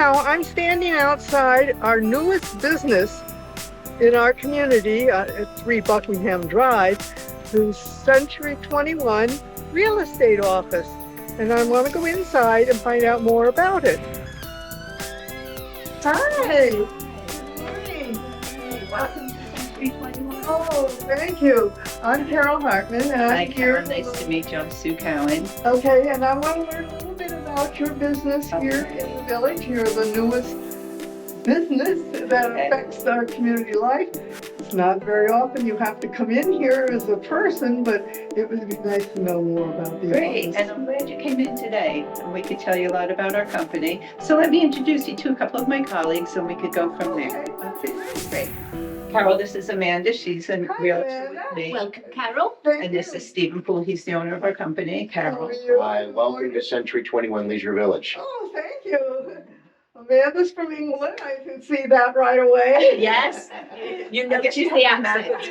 now I'm standing outside our newest business in our community at 3 Buckingham Drive, the Century 21 Real Estate Office. And I want to go inside and find out more about it. Hi. Good morning. Welcome to Century 21. Oh, thank you. I'm Carol Hartman, and Hi, I'm here. Carol. Nice to meet you. I'm Sue Cowan. Okay, and I want to learn a little bit about your business here in the village. You're the newest business that affects our community life. It's not very often you have to come in here as a person, but it would be nice to know more about the Great, office. and I'm glad you came in today, and we could tell you a lot about our company. So let me introduce you to a couple of my colleagues, and we could go from there. Okay, Great. Carol, this is Amanda. She's a Hi, realtor Amanda. with me. Welcome, Carol. Thank And this you. is Stephen Poole. He's the owner of our company. How Carol. are you? Hi, welcome to Century 21 Leisure Village. Oh, thank you. Amanda's from England. I can see that right away. Yes. You I guess noticed you the have accent.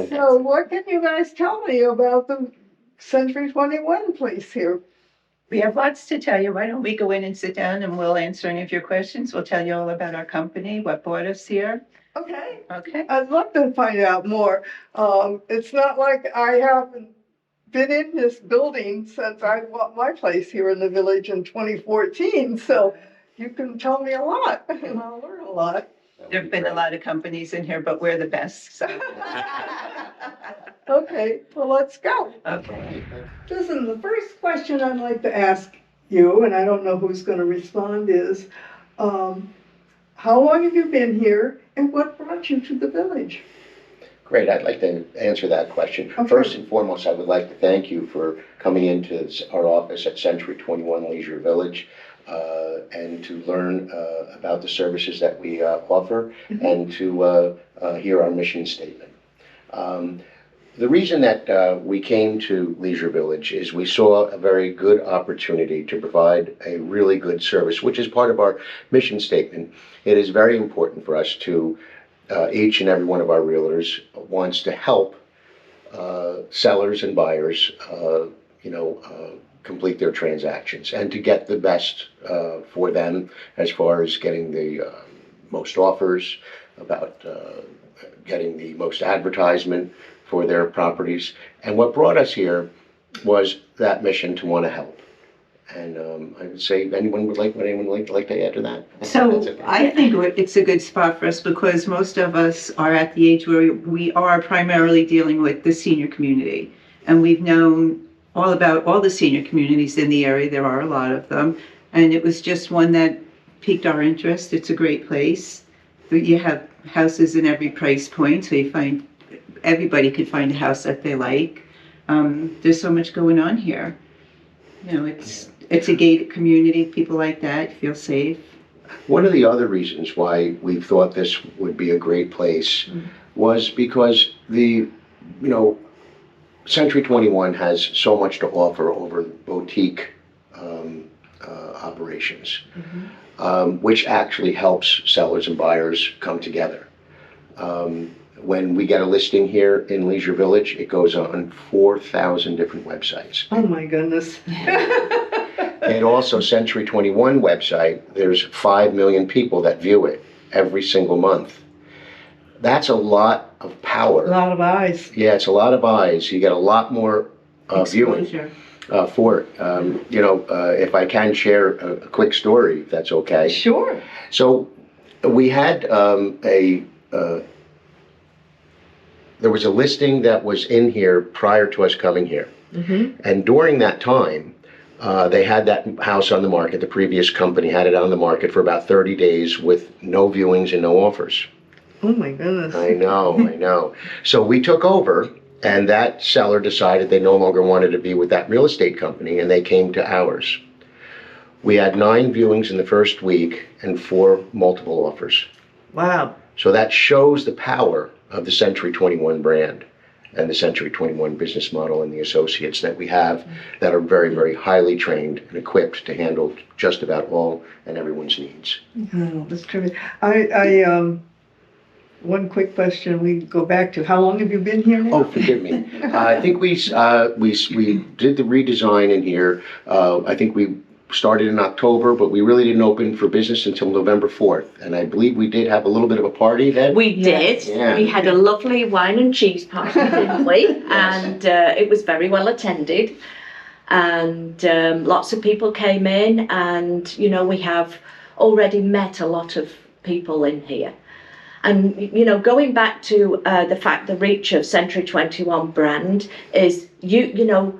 So what can you guys tell me about the Century 21 place here? We have lots to tell you. Why don't we go in and sit down and we'll answer any of your questions. We'll tell you all about our company, what brought us here. Okay. Okay? I'd love to find out more. It's not like I haven't been in this building since I bought my place here in the village in 2014, so you can tell me a lot and I'll learn a lot. There've been a lot of companies in here, but we're the best, so. Okay, well, let's go. Okay. Listen, the first question I'd like to ask you, and I don't know who's going to respond, is how long have you been here and what brought you to the village? Great, I'd like to answer that question. Okay. First and foremost, I would like to thank you for coming into our office at Century 21 Leisure Village and to learn about the services that we offer and to hear our mission statement. The reason that we came to Leisure Village is we saw a very good opportunity to provide a really good service, which is part of our mission statement. It is very important for us to, each and every one of our realtors wants to help sellers and buyers, complete their transactions and to get the best for them as far as getting the most offers, about getting the most advertisement for their properties. And what brought us here was that mission to want to help. And I would say, anyone would like to add to that? So That's okay. I think it's a good spot for us because most of us are at the age where we are primarily dealing with the senior community. And we've known all about all the senior communities in the area. There are a lot of them. And it was just one that piqued our interest. It's a great place. You have houses in every price point, so everybody could find a house that they like. There's so much going on here. It's a gated community. People like that feel safe. One of the other reasons why we thought this would be a great place was because Century 21 has so much to offer over boutique operations, which actually helps sellers and buyers come together. When we get a listing here in Leisure Village, it goes on 4,000 different websites. Oh my goodness. And also Century 21 website, there's 5 million people that view it every single month. That's a lot of power. A lot of eyes. Yeah, it's a lot of eyes. You get a lot more viewing Exposure. for it. If I can share a quick story, if that's okay. Sure. So we had there was a listing that was in here prior to us coming here. And during that time, they had that house on the market. The previous company had it on the market for about 30 days with no viewings and no offers. Oh my goodness. I know. So we took over, and that seller decided they no longer wanted to be with that real estate company, and they came to ours. We had 9 viewings in the first week and 4 multiple offers. Wow. So that shows the power of the Century 21 brand and the Century 21 business model and the associates that we have that are very, very highly trained and equipped to handle just about all and everyone's needs. Oh, that's terrific. One quick question we go back to. How long have you been here now? Oh, forgive me. I think we did the redesign in here. I think we started in October, but we really didn't open for business until November 4th. And I believe we did have a little bit of a party then. We did. Yeah. We had a lovely wine and cheese party, didn't we? And it was very well attended. And lots of people came in, and, you know, we have already met a lot of people in here. And, you know, going back to the fact, the reach of Century 21 brand is, you know,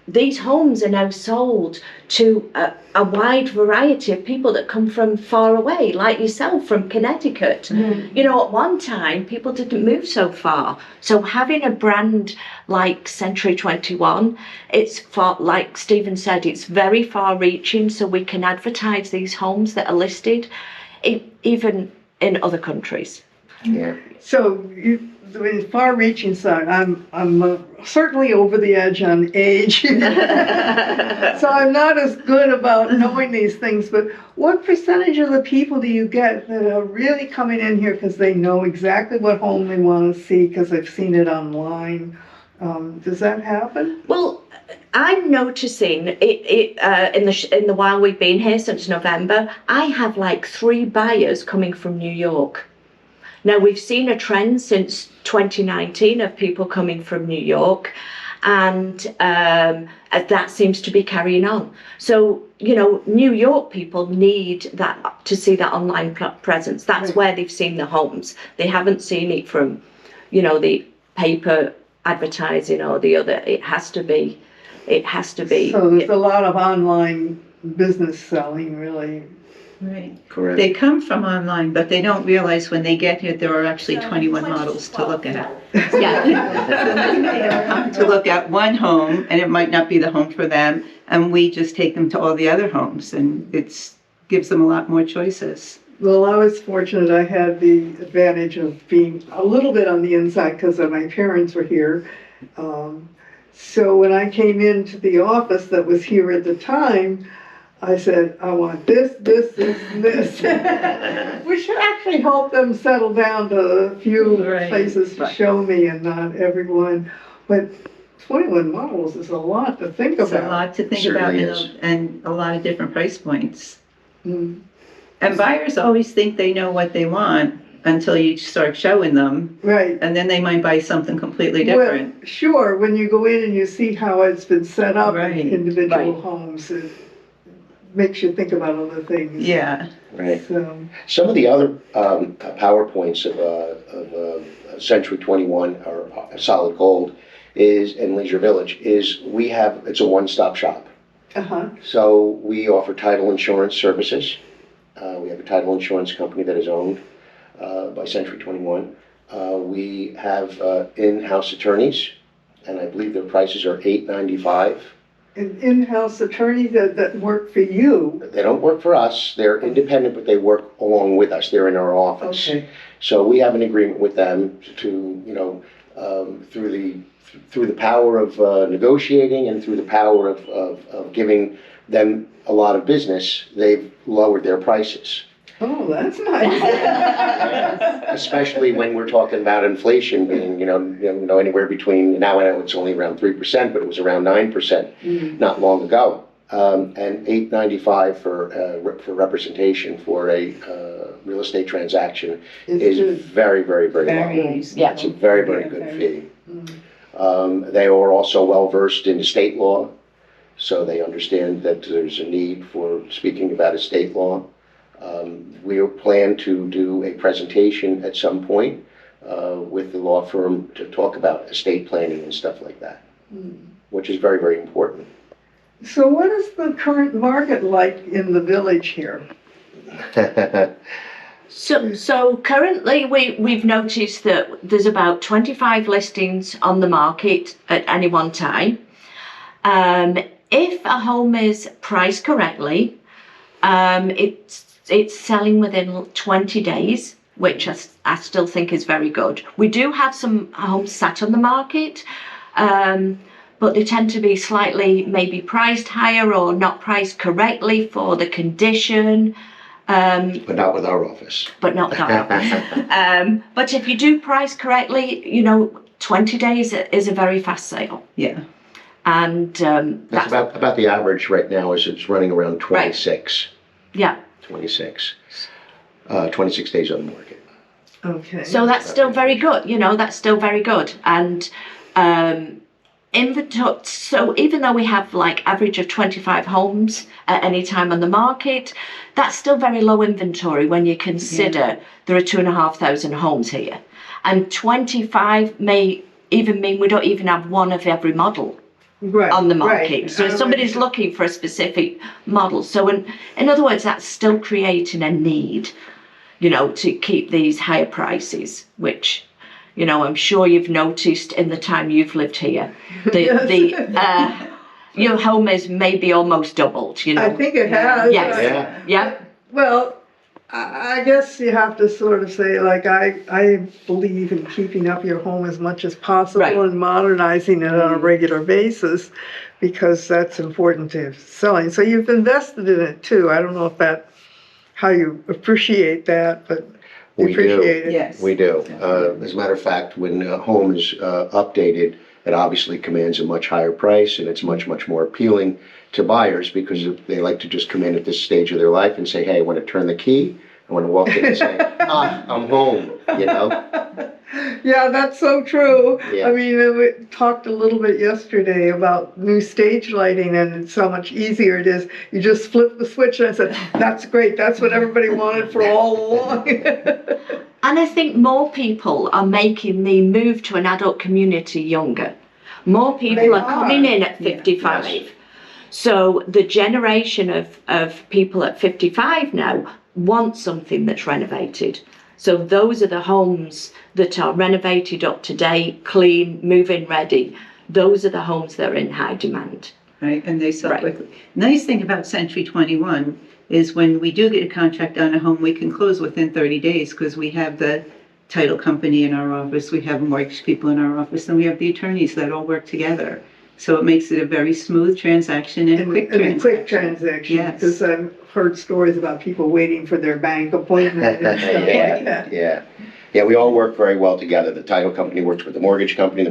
these homes are now sold to a wide variety of people that come from far away, like yourself from Connecticut. You know, at one time, people didn't move so far. So having a brand like Century 21, it's far, like Stephen said, it's very far reaching, so we can advertise these homes that are listed, even in other countries. Yeah. So the far-reaching side, I'm certainly over the edge on age. So I'm not as good about knowing these things, but what percentage of the people do you get that are really coming in here because they know exactly what home they want to see because they've seen it online? Does that happen? Well, I'm noticing in the while we've been here since November, I have like 3 buyers coming from New York. Now, we've seen a trend since 2019 of people coming from New York, and that seems to be carrying on. So, you know, New York people need that to see that online presence. That's where they've seen the homes. They haven't seen it from, you know, the paper advertising or the other. It has to be. So there's a lot of online business selling, really. Right. Correct. They come from online, but they don't realize when they get here there are actually 21 models to look at. Yeah. So they have come to look at one home, and it might not be the home for them, and we just take them to all the other homes, and it gives them a lot more choices. Well, I was fortunate. I had the advantage of being a little bit on the inside because my parents were here. So when I came into the office that was here at the time, I said, I want this, and this. We should actually help them settle down to a few places to show me and not everyone. But 21 models is a lot to think It's about. a lot to think about, and a lot of different price points. Mm. And buyers always think they know what they want until you start showing them, Right. and then they might buy something completely different. Well, sure, when you go in and you see how it's been set up Right. in individual homes, it makes you think about other things. Yeah. Right. So, Some of the other PowerPoints of Century 21 or Solid Gold in Leisure Village is it's a one-stop shop. So we offer title insurance services. We have a title insurance company that is owned by Century 21. We have in-house attorneys, and I believe their prices are $8.95. an in-house attorney that work for you. They don't work for us. They're independent, but they work along with us. They're in our office. Okay. So we have an agreement with them to, you know, through the power of negotiating and through the power of giving them a lot of business, they've lowered their prices. Oh, that's nice. Especially when we're talking about inflation being, you know, anywhere between, now I know it's only around 3%, but it was around 9% not long ago. And $8.95 for representation for a real estate transaction is very, very, very low. Yeah. It's a very, very good fee. They are also well versed in state law, so they understand that there's a need for speaking about estate law. We plan to do a presentation at some point with the law firm to talk about estate planning and stuff like that, which is very, very important. So what is the current market like in the village here? So currently we've noticed that there's about 25 listings on the market at any one time. If a home is priced correctly, it's selling within 20 days, which I still think is very good. We do have some homes sat on the market, but they tend to be slightly maybe priced higher or not priced correctly for the condition. But not with our office. But not that. But if you do price correctly, you know, 20 days is a very fast sale. Yeah. And That's about the average right now is it's running around 26. yeah. 26. 26 days on the market. Okay. So that's still very good, that's still very good. And inventory, so even though we have like average of 25 homes at any time on the market, that's still very low inventory when you consider there are 2,500 homes here. And 25 may even mean we don't even have one of every model Right, on the market. right. So if somebody's looking for a specific model. So in other words, that's still creating a need, to keep these higher prices, which, I'm sure you've noticed in the time you've lived here. Your home is maybe almost doubled, I think it has. Yes. Yeah. Well, I guess you have to sort of say, like, I believe in keeping up your home as much as possible Right. and modernizing it on a regular basis, because that's important to selling. So you've invested in it too. I don't know if how you appreciate that, but you We do. appreciate it. Yes. We do. As a matter of fact, when a home is updated, it obviously commands a much higher price, and it's much, much more appealing to buyers because they like to just come in at this stage of their life and say, hey, I want to turn the key. I want to walk in and say, I'm home, Yeah, that's so true. Yeah. I mean, we talked a little bit yesterday about new stage lighting, and it's so much easier it is. You just flip the switch, and I said, that's great. That's what everybody wanted for all along. And I think more people are making the move to an adult community younger. More people They are coming in at Yeah. 55. Yes. So the generation of people at 55 now want something that's renovated. So those are the homes that are renovated, up to date, clean, move-in ready. Those are the homes that are in high demand. Right, and they sell Right. quickly. Nice thing about Century 21 is when we do get a contract on a home, we can close within 30 days because we have the title company in our office, we have mortgage people in our office, and we have the attorneys that all work together. So it makes it a very smooth transaction and a quick And a transaction. quick transaction, Yes. because I've heard stories about people waiting for their bank appointment and stuff like that. Yeah, we all work very well together. The title company works with the mortgage company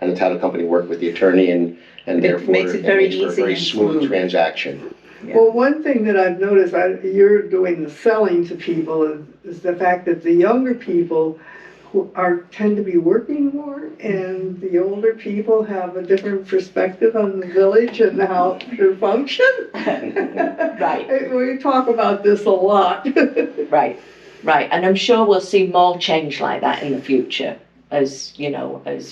and the title company work with the attorney, and therefore makes it very for a easy very and smooth smooth. transaction. Yeah. Well, one thing that I've noticed, you're doing the selling to people, is the fact that the younger people who tend to be working more, and the older people have a different perspective on the village and how it should function. Right. We talk about this a lot. Right. And I'm sure we'll see more change like that in the future, as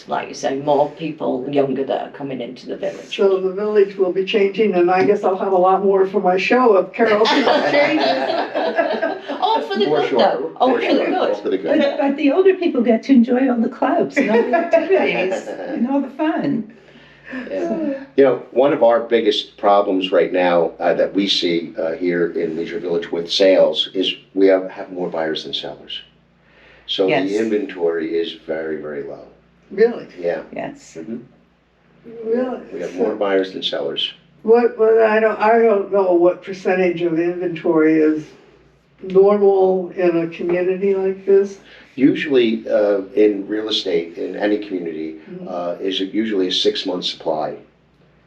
like you say, more people younger that are coming into the village. So the village will be changing, and I guess I'll have a lot more for my show of Carol's changes. All for the For good sure. though. All for the All good. for the good. But the older people get to enjoy all the clubs and all the activities and all the fun. Yeah. One of our biggest problems right now that we see here in Leisure Village with sales is we have more buyers than sellers. So Yes. the inventory is very, very low. Really? Yeah. Yes. Really? We have more buyers than sellers. I don't know what percentage of inventory is normal in a community like this. Usually in real estate, in any community, is usually a 6-month supply.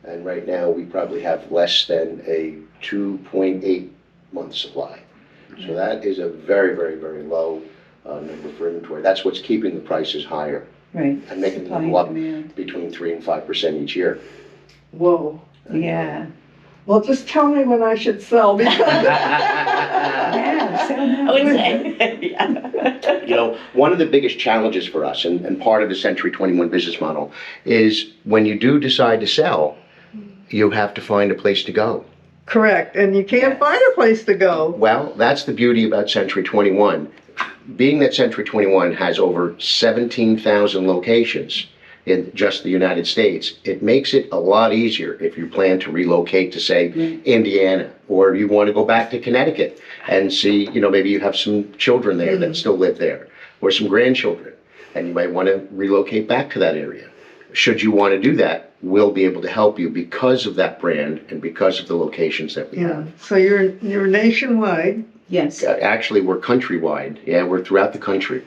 And right now we probably have less than a 2.8 month supply. So that is a very, very, very low number for inventory. That's what's keeping the prices higher Right. and making Supply them go up and demand. between 3 and 5% each year. Whoa. Yeah. Well, just tell me when I should sell, because Yeah, so I now. would say. Yeah. One of the biggest challenges for us, and part of the Century 21 business model, is when you do decide to sell, you have to find a place to go. correct, and you can't Yes. find a place to go. Well, that's the beauty about Century 21. Being that Century 21 has over 17,000 locations in just the United States, it makes it a lot easier if you plan to relocate to, say, Indiana, or you want to go back to Connecticut and see, maybe you have some children there that still live there, or some grandchildren, and you might want to relocate back to that area. Should you want to do that, we'll be able to help you because of that brand and because of the locations that we have. So you're nationwide. Yes. Actually, we're countrywide. Yeah, we're throughout the country.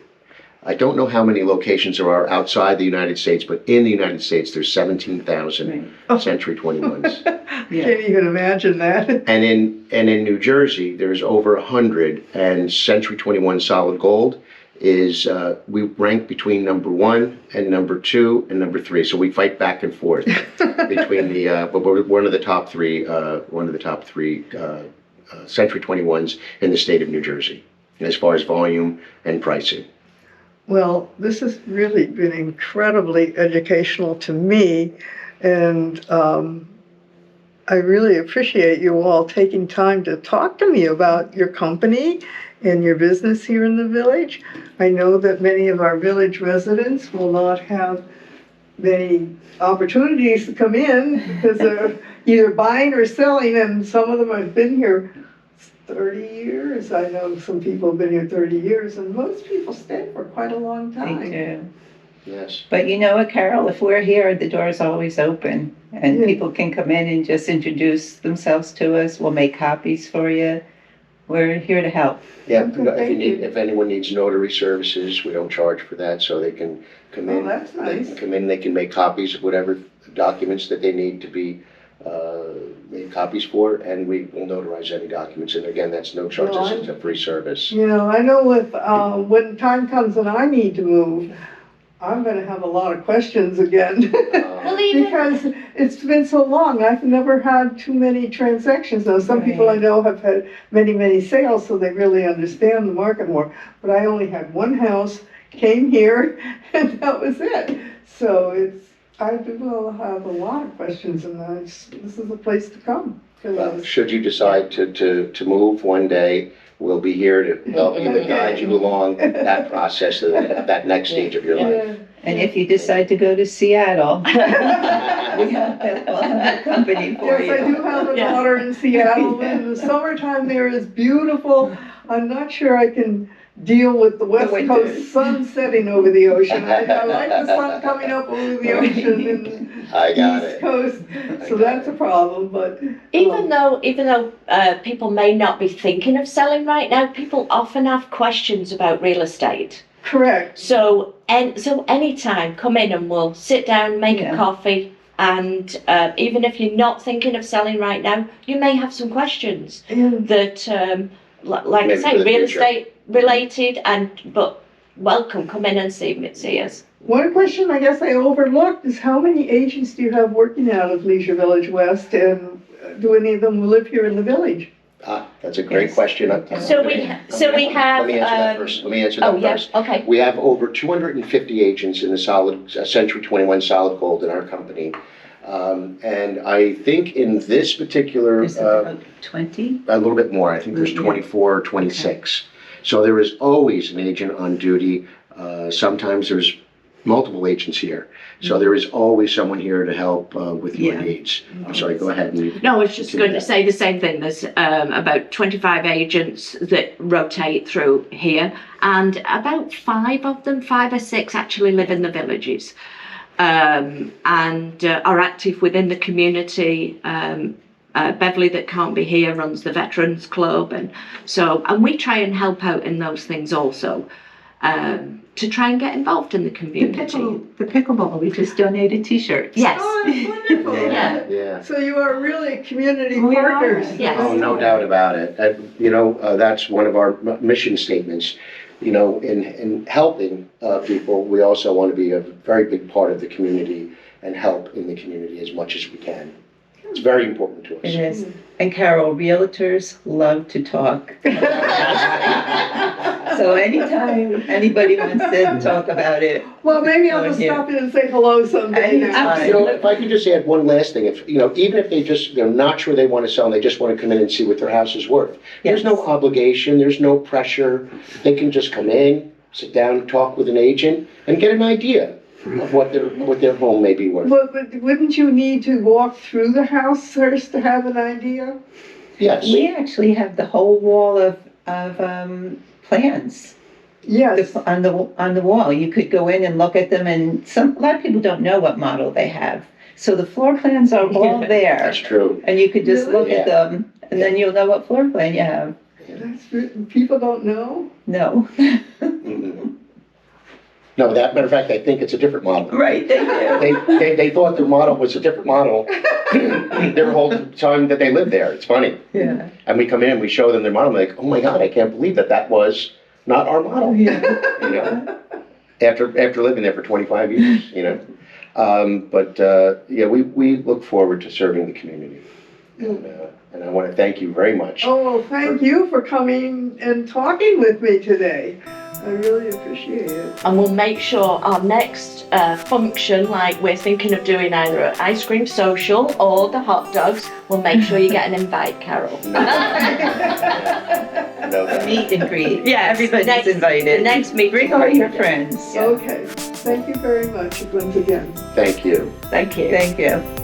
I don't know how many locations there are outside the United States, but in the United States, there's 17,000 Century 21s. Can't even imagine that. And in New Jersey, there's over 100, and Century 21 Solid Gold is, we rank between number 1 and number 2 and number 3. So we fight back and forth between but we're one of the top three Century 21s in the state of New Jersey, as far as volume and pricing. Well, this has really been incredibly educational to me, and I really appreciate you all taking time to talk to me about your company and your business here in the village. I know that many of our village residents will not have many opportunities to come in because they're either buying or selling, and some of them have been here 30 years. I know some people have been here 30 years, and most people stay for quite a long They time. do. Yes. But you know what, Carol, if we're here, the door's always open, and Yeah. people can come in and just introduce themselves to us. We'll make copies for you. We're here to help. Yeah, Okay, thank if anyone needs notary services, we don't charge for that, so they can come in. Oh, that's They nice. can come in, they can make copies of whatever documents that they need to be made copies for, and we will notarize any documents. And again, that's no charge, Well, this is a free service. You know, I know with, when time comes and I need to move, I'm gonna have a lot of questions again. Well, even Because it's been so long, I've never had too many transactions. Now, some people I know have had many, many sales, so they really understand the market more. But I only had one house, came here, and that was it. So I will have a lot of questions, and this is a place to come. 'Cause Well, should you decide to move one day, we'll be here to help you and guide you along that process, that next stage of your life. yeah. And if you decide to go to Seattle, we'll have a company for Yes, I do you. have a Yeah. daughter in Seattle, and the summertime there is beautiful. I'm not sure I can deal with the West winter. Coast sun setting over the ocean. I like the sun coming up over the ocean and I the got East it. Coast, so that's a problem, but. even though people may not be thinking of selling right now, people often have questions about real estate. Correct. So anytime, come in and we'll sit down, make Yeah. a coffee, and even if you're not thinking of selling right now, you may have some questions And that, like I Maybe say, for the real future. estate related, but welcome, come in and see us. one question I guess I overlooked is how many agents do you have working out of Leisure Village West, and do any of them live here in the village? That's a great Yes. question. So we have. Let me answer that first. Let me answer that Oh, yeah, first. okay. We have over 250 agents in the Century 21 Solid Gold in our company. And I think in this particular, There's about 20. a little bit more, I think there's Yeah. 24 or 26. So there is always an agent on duty. Sometimes there's multiple agents here. So there is always someone here to help with your Yeah. needs. I'm sorry, go ahead. No, I was just going to say the same thing. There's about 25 agents that rotate through here, and about 5 or 6 actually live in the villages, and are active within the community. Beverly, that can't be here, runs the Veterans Club, and we try and help out in those things also. To try and get involved in the community. The pickleball, we just donated t-shirts. Yes. Oh, that's wonderful. Yeah. Yeah. So you are really community We are, partners. yes. Oh, no doubt about it. That's one of our mission statements. In helping people, we also want to be a very big part of the community and help in the community as much as we can. It's very important to us. It is. And Carol, realtors love to talk. So anytime anybody wants to talk about it, Well, maybe I'll Oh, just yeah. stop in and say hello someday now. Anytime. If I could just add one last thing, even if they're not sure they want to sell and they just want to come in and see what their house is worth. There's no Yes. obligation, there's no pressure. They can just come in, sit down, talk with an agent, and get an idea of what their home may be worth. But wouldn't you need to walk through the house first to have an idea? Yes. we actually have the whole wall of plans Yes. on the wall. You could go in and look at them, and a lot of people don't know what model they have. So the floor plans are all there, That's true. and you could just look at Yeah. them, and then you'll know what floor plan you have. People don't know? No. Mhm. No, that matter of fact, I think it's a different model. Right, they do. They thought their model was a different model their whole time that they lived there. It's funny. Yeah. And we come in and we show them their model, like, oh my God, I can't believe that was not our model. Yeah. You know, after living there for 25 years, you know. Yeah, we look forward to serving the community. And I want to thank you very much. Oh, thank you for coming and talking with me today. I really appreciate it. And we'll make sure our next function, like we're thinking of doing either an ice cream social or the hot dogs, we'll make sure you get an invite, Carol. Meet and greet. Yeah, Everybody's next- invited. the next meeting. Bring all your friends. Okay, thank you very much once again. Thank you. Thank you. Thank you.